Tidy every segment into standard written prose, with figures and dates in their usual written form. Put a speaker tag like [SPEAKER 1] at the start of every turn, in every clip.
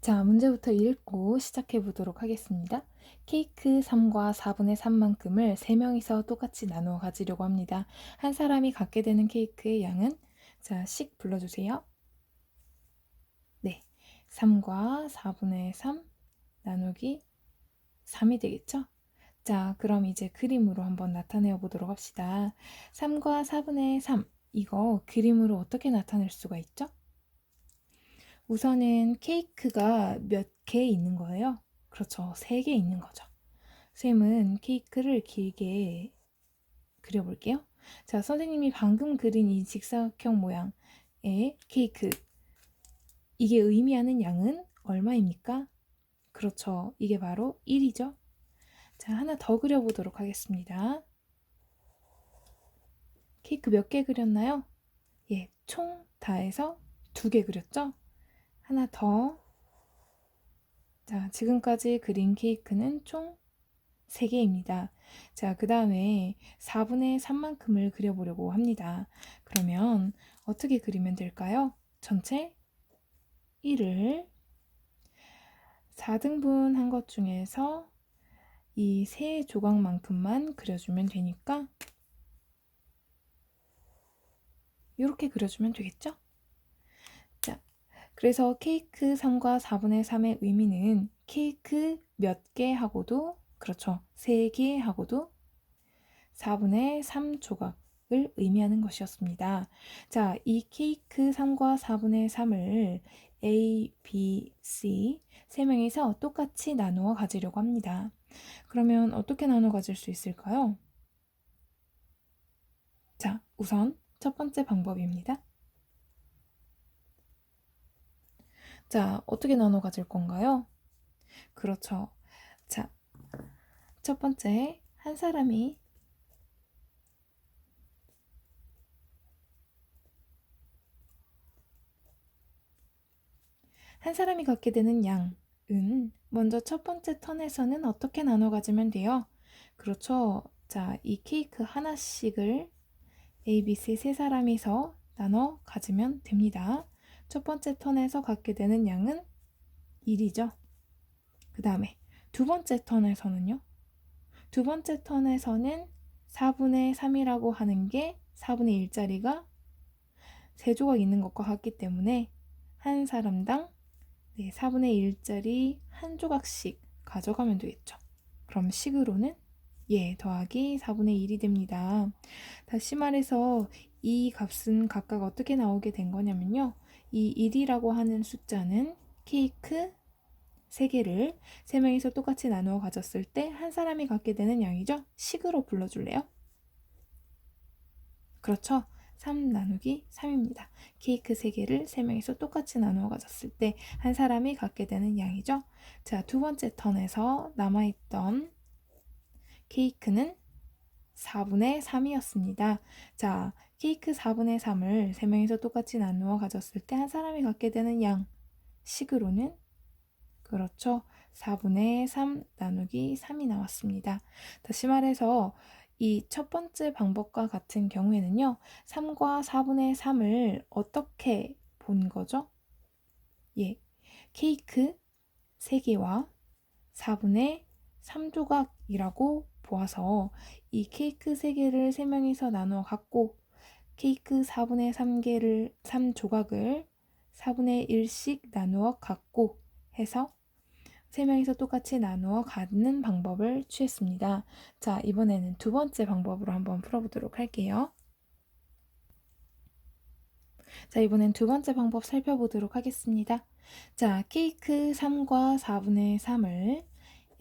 [SPEAKER 1] 자, 문제부터 읽고 시작해 보도록 하겠습니다. 케이크 3과 4분의 3만큼을 3명이서 똑같이 나누어 가지려고 합니다. 한 사람이 갖게 되는 케이크의 양은 자, 씩 불러주세요. 네, 3과 4분의 3 나누기 3이 되겠죠? 자, 그럼 이제 그림으로 한번 나타내어 보도록 합시다. 3과 4분의 3 이거 그림으로 어떻게 나타낼 수가 있죠? 우선은 케이크가 몇 개 있는 거예요? 그렇죠. 3개 있는 거죠. 쌤은 케이크를 길게 그려볼게요. 자, 선생님이 방금 그린 이 직사각형 모양의 케이크. 이게 의미하는 양은 얼마입니까? 그렇죠. 이게 바로 1이죠. 자, 하나 더 그려보도록 하겠습니다. 케이크 몇 개 그렸나요? 예, 총 다 해서 2개 그렸죠? 하나 더. 자, 지금까지 그린 케이크는 총 3개입니다. 자, 그 다음에 4분의 3만큼을 그려보려고 합니다. 그러면 어떻게 그리면 될까요? 전체 1을 4등분 한 것 중에서 이 3조각만큼만 그려주면 되니까 이렇게 그려주면 되겠죠? 자, 그래서 케이크 3과 4분의 3의 의미는 케이크 몇 개 하고도 그렇죠. 3개 하고도 4분의 3 조각을 의미하는 것이었습니다. 자, 이 케이크 3과 4분의 3을 A, B, C 3명이서 똑같이 나누어 가지려고 합니다. 그러면 어떻게 나누어 가질 수 있을까요? 자, 우선 첫 번째 방법입니다. 자, 어떻게 나눠 가질 건가요? 그렇죠. 자, 첫 번째, 한 사람이 갖게 되는 양은 먼저 첫 번째 턴에서는 어떻게 나눠 가지면 돼요? 그렇죠. 자, 이 케이크 하나씩을 A, B, C 3사람이서 나눠 가지면 됩니다. 첫 번째 턴에서 갖게 되는 양은 1이죠. 그 다음에 두 번째 턴에서는요. 두 번째 턴에서는 4분의 3이라고 하는 게 4분의 1짜리가 3조각 있는 것과 같기 때문에 한 사람당 4분의 1짜리 한 조각씩 가져가면 되겠죠. 그럼 식으로는 더하기 4분의 1이 됩니다. 다시 말해서 이 값은 각각 어떻게 나오게 된 거냐면요. 이 1이라고 하는 숫자는 케이크 3개를 3명이서 똑같이 나누어 가졌을 때 한 사람이 갖게 되는 양이죠. 식으로 불러줄래요? 그렇죠. 3 나누기 3입니다. 케이크 3개를 3명이서 똑같이 나누어 가졌을 때 한 사람이 갖게 되는 양이죠. 자, 두 번째 턴에서 남아있던 케이크는 4분의 3이었습니다. 자, 케이크 4분의 3을 3명이서 똑같이 나누어 가졌을 때 한 사람이 갖게 되는 양 식으로는 그렇죠. 4분의 3 나누기 3이 나왔습니다. 다시 말해서 이 첫 번째 방법과 같은 경우에는요. 3과 4분의 3을 어떻게 본 거죠? 케이크 3개와 4분의 3조각이라고 보아서 이 케이크 3개를 3명이서 나누어 갖고 케이크 4분의 3조각을 4분의 1씩 나누어 갖고 해서 3명이서 똑같이 나누어 갖는 방법을 취했습니다. 자, 이번에는 두 번째 방법으로 한번 풀어보도록 할게요. 자, 이번엔 두 번째 방법 살펴보도록 하겠습니다. 자, 케이크 3과 4분의 3을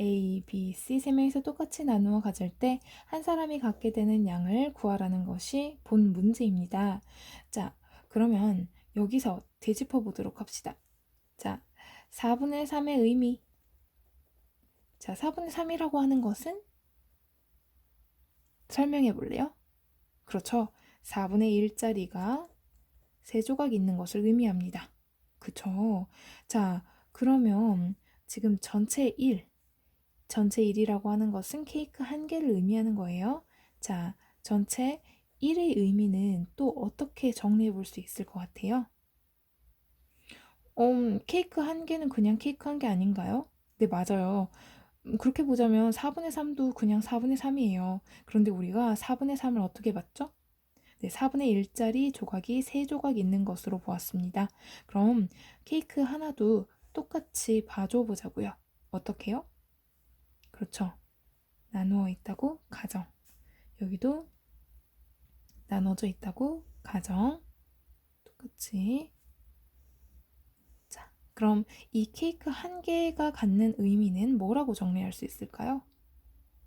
[SPEAKER 1] A, B, C 3명이서 똑같이 나누어 가질 때 한 사람이 갖게 되는 양을 구하라는 것이 본 문제입니다. 자, 그러면 여기서 되짚어 보도록 합시다. 자, 4분의 3의 의미. 자, 4분의 3이라고 하는 것은 설명해 볼래요? 그렇죠. 4분의 1짜리가 3조각 있는 것을 의미합니다. 그쵸? 자, 그러면 지금 전체 1이라고 하는 것은 케이크 한 개를 의미하는 거예요. 자, 전체 1의 의미는 또 어떻게 정리해 볼 수 있을 것 같아요? 케이크 한 개는 그냥 케이크 한 개 아닌가요? 네, 맞아요. 그렇게 보자면 4분의 3도 그냥 4분의 3이에요. 그런데 우리가 4분의 3을 어떻게 봤죠? 네, 4분의 1짜리 조각이 3조각 있는 것으로 보았습니다. 그럼 케이크 하나도 똑같이 봐줘 보자고요. 어떻게요? 그렇죠. 나누어 있다고 가정. 여기도 나눠져 있다고 가정. 똑같이. 자, 그럼 이 케이크 한 개가 갖는 의미는 뭐라고 정리할 수 있을까요?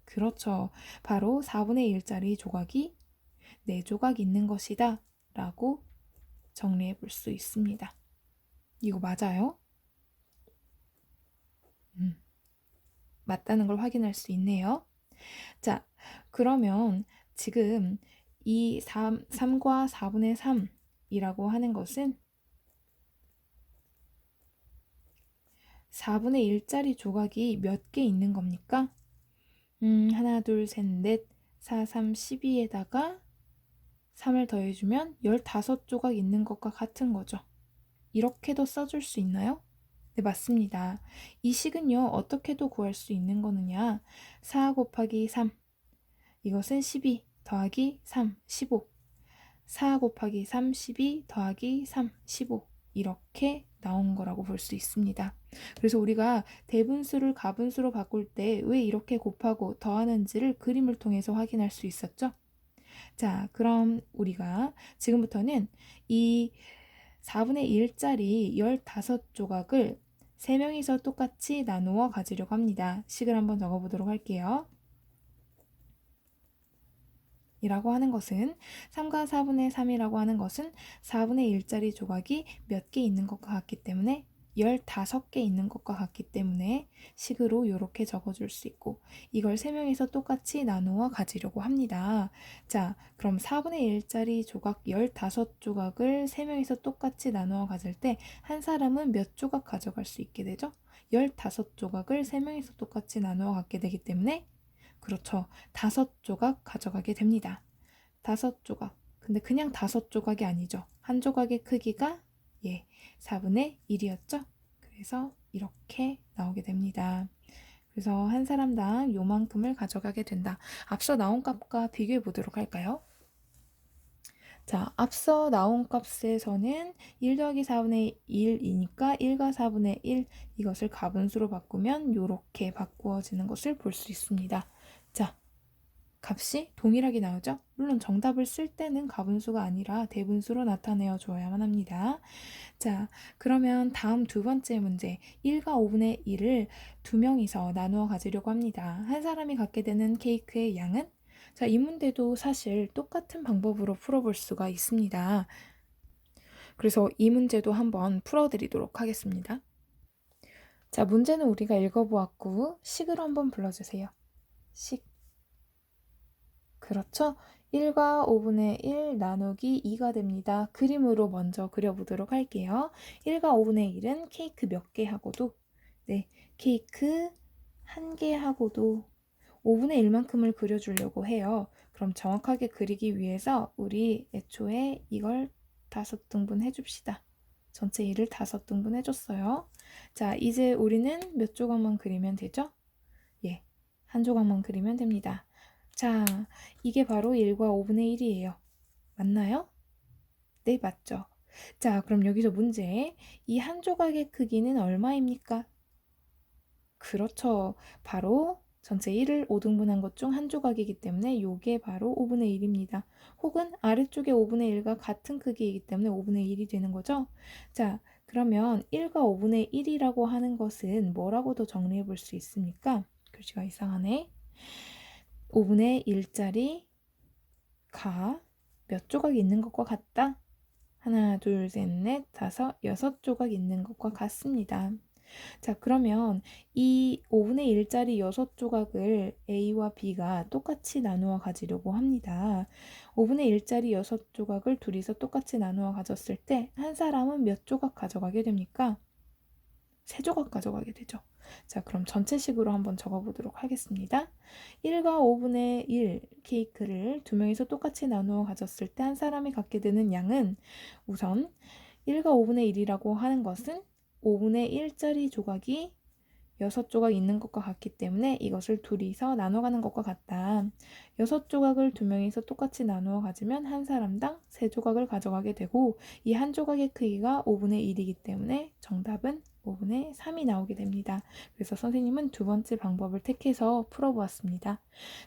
[SPEAKER 1] 그렇죠. 바로 4분의 1짜리 조각이 4조각 있는 것이다 라고 정리해 볼 수 있습니다. 이거 맞아요? 맞다는 걸 확인할 수 있네요. 자, 그러면 지금 이 3과 4분의 3이라고 하는 것은 4분의 1짜리 조각이 몇 개 있는 겁니까? 하나, 둘, 셋, 넷, 4, 3, 12에다가 3을 더해주면 15조각 있는 것과 같은 거죠. 이렇게도 써줄 수 있나요? 네, 맞습니다. 이 식은요, 어떻게도 구할 수 있는 거느냐? 4 곱하기 3, 이것은 12 더하기 3, 15. 4 곱하기 3, 12 더하기 3, 15. 이렇게 나온 거라고 볼 수 있습니다. 그래서 우리가 대분수를 가분수로 바꿀 때 왜 이렇게 곱하고 더하는지를 그림을 통해서 확인할 수 있었죠? 자, 그럼 우리가 지금부터는 이 4분의 1짜리 15조각을 3명이서 똑같이 나누어 가지려고 합니다. 식을 한번 적어보도록 할게요. 이라고 하는 것은 3과 4분의 3이라고 하는 것은 4분의 1짜리 조각이 몇 개 있는 것과 같기 때문에 15개 있는 것과 같기 때문에 식으로 이렇게 적어줄 수 있고 이걸 3명이서 똑같이 나누어 가지려고 합니다. 자, 그럼 4분의 1짜리 조각 15조각을 3명이서 똑같이 나누어 가질 때 한 사람은 몇 조각 가져갈 수 있게 되죠? 15조각을 3명이서 똑같이 나누어 갖게 되기 때문에 그렇죠. 5조각 가져가게 됩니다. 5조각. 근데 그냥 5조각이 아니죠. 한 조각의 크기가 4분의 1이었죠. 그래서 이렇게 나오게 됩니다. 그래서 한 사람당 요만큼을 가져가게 된다. 앞서 나온 값과 비교해 보도록 할까요? 자, 앞서 나온 값에서는 1 더하기 4분의 1이니까 1과 4분의 1 이것을 가분수로 바꾸면 이렇게 바꾸어지는 것을 볼 수 있습니다. 자, 값이 동일하게 나오죠? 물론 정답을 쓸 때는 가분수가 아니라 대분수로 나타내어 줘야만 합니다. 자, 그러면 다음 두 번째 문제 1과 5분의 1을 두 명이서 나누어 가지려고 합니다. 한 사람이 갖게 되는 케이크의 양은? 자, 이 문제도 사실 똑같은 방법으로 풀어볼 수가 있습니다. 그래서 이 문제도 한번 풀어드리도록 하겠습니다. 자, 문제는 우리가 읽어보았고 식으로 한번 불러주세요. 식. 그렇죠? 1과 5분의 1 나누기 2가 됩니다. 그림으로 먼저 그려보도록 할게요. 1과 5분의 1은 케이크 몇 개 하고도 케이크 한 개 하고도 5분의 1만큼을 그려주려고 해요. 그럼 정확하게 그리기 위해서 우리 애초에 이걸 5등분 해줍시다. 전체 1을 5등분 해줬어요. 자, 이제 우리는 몇 조각만 그리면 되죠? 한 조각만 그리면 됩니다. 자, 이게 바로 1과 5분의 1이에요. 맞나요? 네, 맞죠. 자, 그럼 여기서 문제. 이 한 조각의 크기는 얼마입니까? 그렇죠. 바로 전체 1을 5등분한 것 중 한 조각이기 때문에 이게 바로 5분의 1입니다. 혹은 아래쪽에 5분의 1과 같은 크기이기 때문에 5분의 1이 되는 거죠. 자, 그러면 1과 5분의 1이라고 하는 것은 뭐라고도 정리해 볼 수 있습니까? 글씨가 이상하네. 5분의 1짜리 가 몇 조각 있는 것과 같다? 하나, 둘, 셋, 넷, 다섯, 6조각 있는 것과 같습니다. 자, 그러면 이 5분의 1짜리 6조각을 A와 B가 똑같이 나누어 가지려고 합니다. 5분의 1짜리 6조각을 둘이서 똑같이 나누어 가졌을 때 한 사람은 몇 조각 가져가게 됩니까? 3조각 가져가게 되죠. 자, 그럼 전체식으로 한번 적어보도록 하겠습니다. 1과 5분의 1 케이크를 두 명이서 똑같이 나누어 가졌을 때 한 사람이 갖게 되는 양은 우선 1과 5분의 1이라고 하는 것은 5분의 1짜리 조각이 6조각 있는 것과 같기 때문에 이것을 둘이서 나눠가는 것과 같다. 6조각을 두 명이서 똑같이 나누어 가지면 한 사람당 3조각을 가져가게 되고 이 한 조각의 크기가 5분의 1이기 때문에 정답은 5분의 3이 나오게 됩니다. 그래서 선생님은 두 번째 방법을 택해서 풀어보았습니다.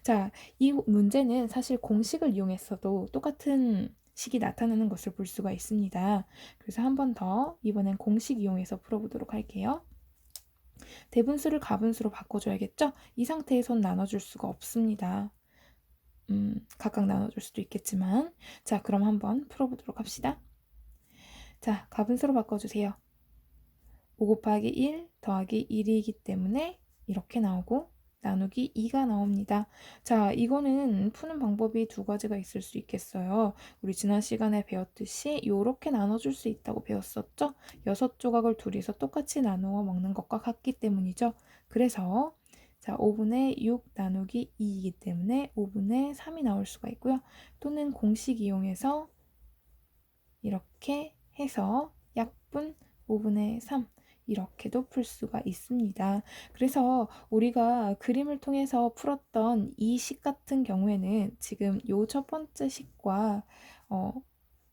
[SPEAKER 1] 자, 이 문제는 사실 공식을 이용했어도 똑같은 식이 나타나는 것을 볼 수가 있습니다. 그래서 한 번 더 이번엔 공식 이용해서 풀어보도록 할게요. 대분수를 가분수로 바꿔줘야겠죠? 이 상태에선 나눠줄 수가 없습니다. 각각 나눠줄 수도 있겠지만 자, 그럼 한번 풀어보도록 합시다. 자, 가분수로 바꿔주세요. 5 곱하기 1 더하기 1이기 때문에 이렇게 나오고 나누기 2가 나옵니다. 자, 이거는 푸는 방법이 두 가지가 있을 수 있겠어요. 우리 지난 시간에 배웠듯이 이렇게 나눠줄 수 있다고 배웠었죠? 6조각을 둘이서 똑같이 나누어 먹는 것과 같기 때문이죠. 그래서 자, 5분의 6 나누기 2이기 때문에 5분의 3이 나올 수가 있고요. 또는 공식 이용해서 이렇게 해서 약분 5분의 3 이렇게도 풀 수가 있습니다. 그래서 우리가 그림을 통해서 풀었던 이 식 같은 경우에는 지금 요 첫 번째 식과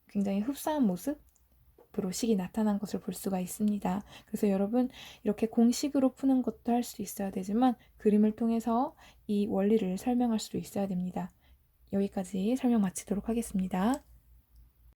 [SPEAKER 1] 굉장히 흡사한 모습으로 식이 나타난 것을 볼 수가 있습니다. 그래서 여러분 이렇게 공식으로 푸는 것도 할 수 있어야 되지만 그림을 통해서 이 원리를 설명할 수도 있어야 됩니다. 여기까지 설명 마치도록 하겠습니다.